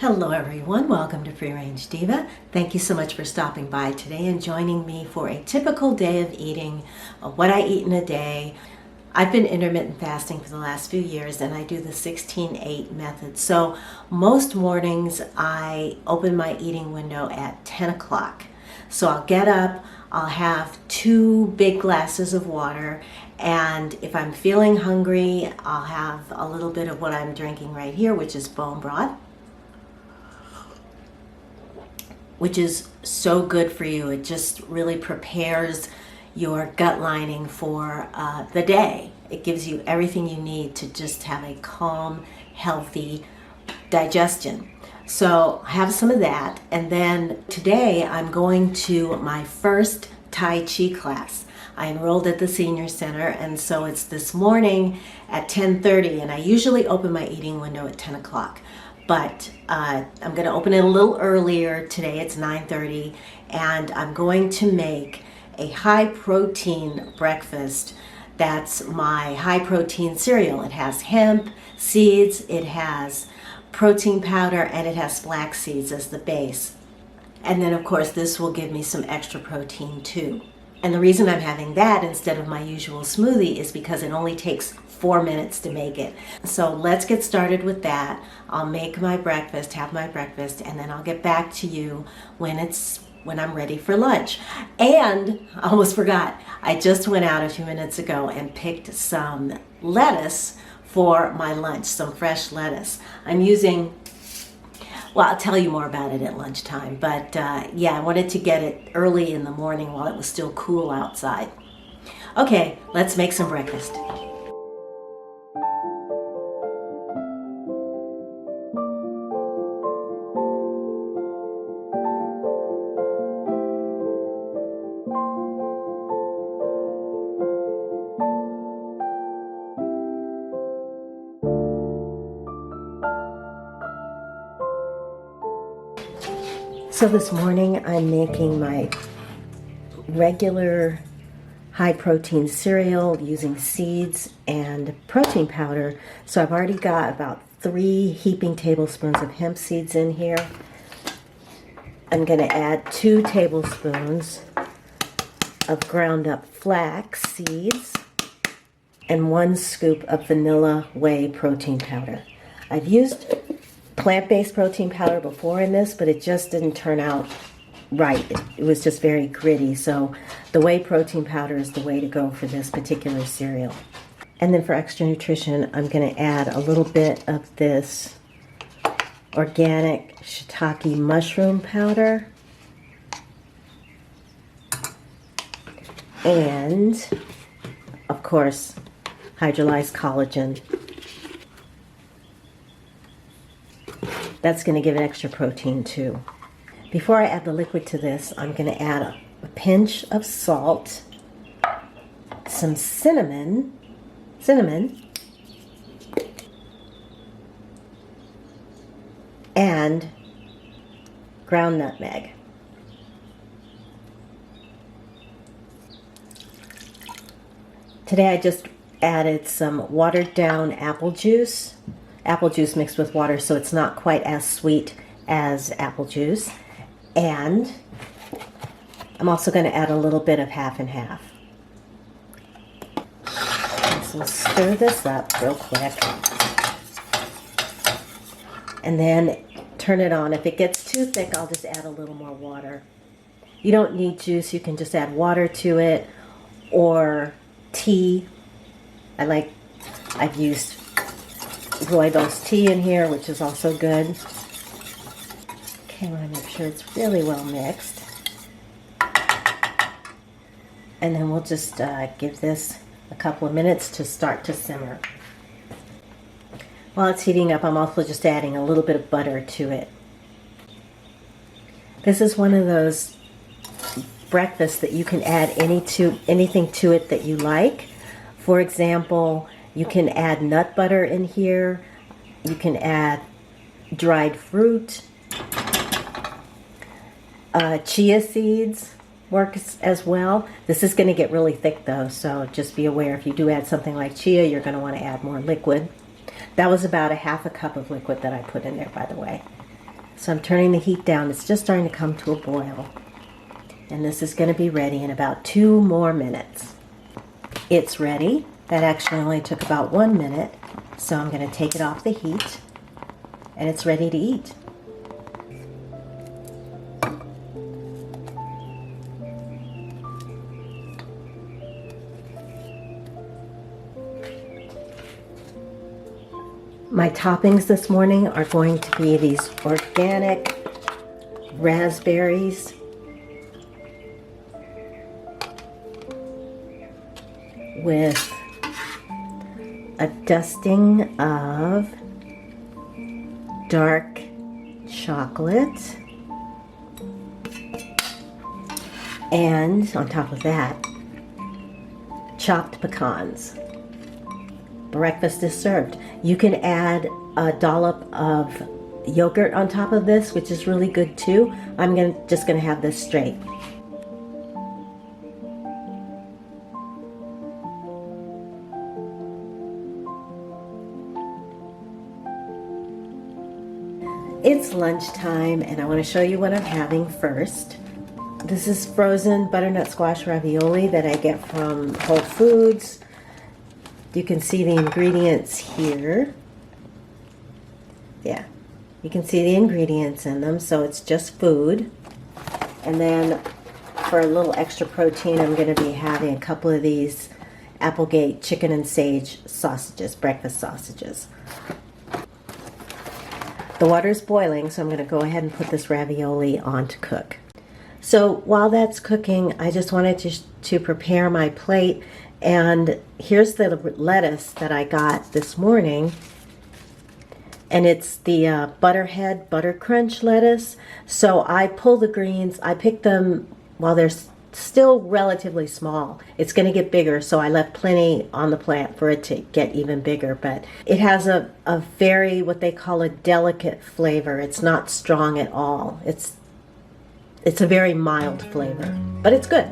Hello everyone, welcome to Free Range Diva. Thank you so much for stopping by today and joining me for a typical day of eating, what I eat in a day. I've been intermittent fasting for the last few years and I do the 16-8 method. So most mornings I open my eating window at 10 o'clock. So I'll get up, I'll have 2 big glasses of water, and if I'm feeling hungry, I'll have a little bit of what I'm drinking right here, which is bone broth, which is so good for you. It just really prepares your gut lining for the day. It gives you everything you need to just have a calm, healthy digestion. So have some of that, and then today I'm going to my first Tai Chi class. I enrolled at the senior center, and so it's this morning at 10:30, and I usually open my eating window at 10 o'clock. But I'm going to open it a little earlier. Today it's 9:30, and I'm going to make a high protein breakfast. That's my high protein cereal. It has hemp seeds, it has protein powder, and it has flax seeds as the base. And then of course this will give me some extra protein too. And the reason I'm having that instead of my usual smoothie is because it only takes 4 minutes to make it. So let's get started with that. I'll make my breakfast, have my breakfast, and then I'll get back to you when I'm ready for lunch. And I almost forgot, I just went out a few minutes ago and picked some lettuce for my lunch, some fresh lettuce. I'm using, well, I'll tell you more about it at lunchtime, but yeah, I wanted to get it early in the morning while it was still cool outside. Okay, let's make some breakfast. So this morning I'm making my regular high protein cereal using seeds and protein powder. So I've already got about 3 heaping tablespoons of hemp seeds in here. I'm going to add 2 tablespoons of ground up flax seeds and 1 scoop of vanilla whey protein powder. I've used plant-based protein powder before in this, but it just didn't turn out right. It was just very gritty, so the whey protein powder is the way to go for this particular cereal. And then for extra nutrition, I'm going to add a little bit of this organic shiitake mushroom powder and, of course, hydrolyzed collagen. That's going to give it extra protein too. Before I add the liquid to this, I'm going to add a pinch of salt, some cinnamon, and ground nutmeg. Today I just added some watered down apple juice mixed with water, so it's not quite as sweet as apple juice. And I'm also going to add a little bit of half and half. So stir this up real quick. And then turn it on. If it gets too thick, I'll just add a little more water. You don't need juice, you can just add water to it, or tea. I've used rooibos tea in here, which is also good. Okay, I want to make sure it's really well mixed. And then we'll just give this a couple of minutes to start to simmer. While it's heating up, I'm also just adding a little bit of butter to it. This is one of those breakfasts that you can add anything to it that you like. For example, you can add nut butter in here. You can add dried fruit. Chia seeds works as well. This is going to get really thick though, so just be aware if you do add something like chia, you're going to want to add more liquid. That was about a half a cup of liquid that I put in there, by the way. So I'm turning the heat down. It's just starting to come to a boil. And this is going to be ready in about 2 more minutes. It's ready. That actually only took about 1 minute. So I'm going to take it off the heat. And it's ready to eat. My toppings this morning are going to be these organic raspberries with a dusting of dark chocolate, and on top of that, chopped pecans. Breakfast is served. You can add a dollop of yogurt on top of this, which is really good too. I'm just gonna have this straight. It's lunchtime and I want to show you what I'm having first. This is frozen butternut squash ravioli that I get from Whole Foods. You can see the ingredients here. Yeah, you can see the ingredients in them, so it's just food. And then for a little extra protein, I'm going to be having a couple of these Applegate chicken and sage sausages, breakfast sausages. The water's boiling, so I'm going to go ahead and put this ravioli on to cook. So while that's cooking, I just wanted to prepare my plate. And here's the lettuce that I got this morning. And it's the Butterhead Butter Crunch lettuce. So I pull the greens. I pick them while they're still relatively small. It's going to get bigger, so I left plenty on the plant for it to get even bigger. But it has a very, what they call a delicate flavor. It's not strong at all. It's a very mild flavor, but it's good.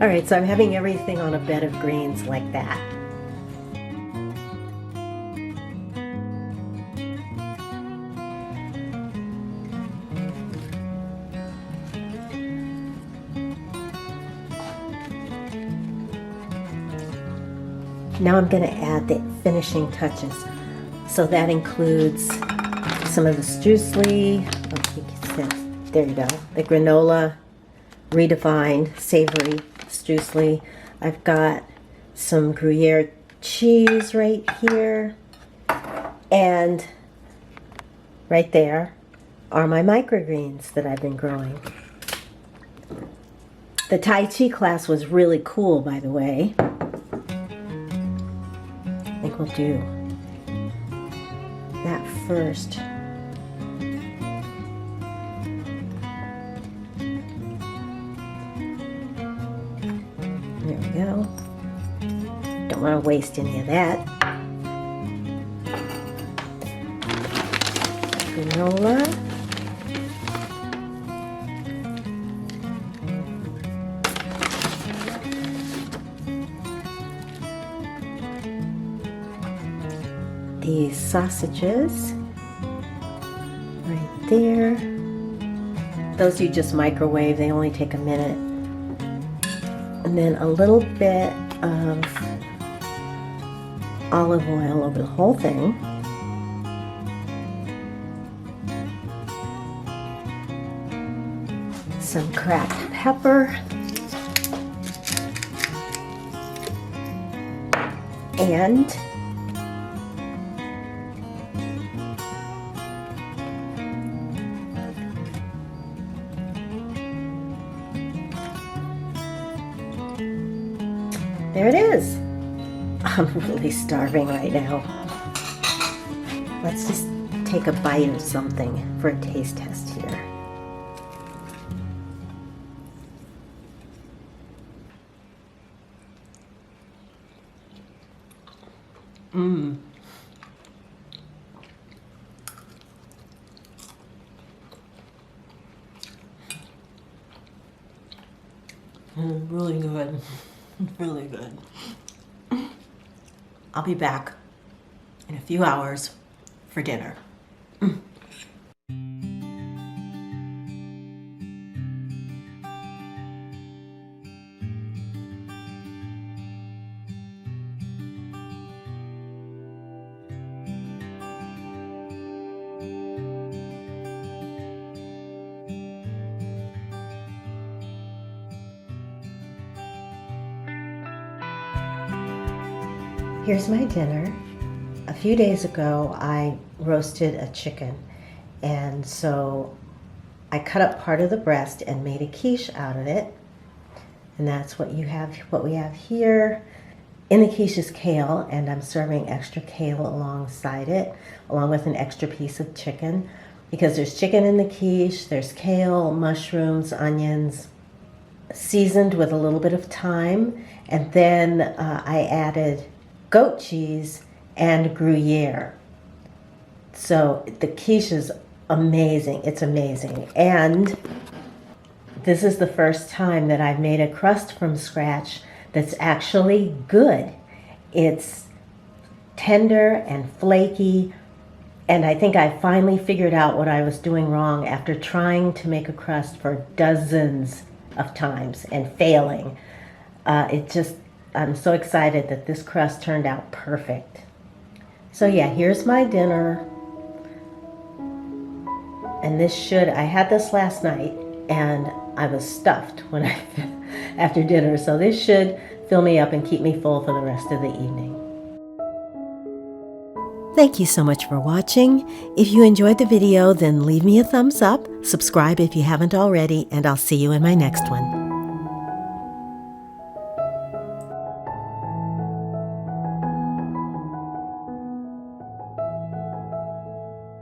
All right, so I'm having everything on a bed of greens like that. Now I'm going to add the finishing touches. So that includes some of the Streusli, there you go, the granola, redefined, savory Streusli. I've got some Gruyere cheese right here, and right there are my microgreens that I've been growing. The Tai Chi class was really cool, by the way. I think we'll do that first. There we go. Don't want to waste any of that. Granola. These sausages right there. Those you just microwave, they only take a minute. And then a little bit of olive oil over the whole thing. Some cracked pepper. And there it is. I'm really starving right now. Let's just take a bite of something for a taste test here. Really good. Really good. I'll be back in a few hours for dinner. Here's my dinner. A few days ago, I roasted a chicken, and so I cut up part of the breast and made a quiche out of it. And that's what we have here. In the quiche is kale, and I'm serving extra kale alongside it, along with an extra piece of chicken, because there's chicken in the quiche, there's kale, mushrooms, onions, seasoned with a little bit of thyme, and then I added goat cheese and Gruyere. So the quiche is amazing. It's amazing. And this is the first time that I've made a crust from scratch that's actually good. It's tender and flaky, and I think I finally figured out what I was doing wrong after trying to make a crust for dozens of times and failing. I'm so excited that this crust turned out perfect. So yeah, here's my dinner. And I had this last night, and I was stuffed after dinner. So this should fill me up and keep me full for the rest of the evening. Thank you so much for watching. If you enjoyed the video, then leave me a thumbs up, subscribe if you haven't already, and I'll see you in my next one.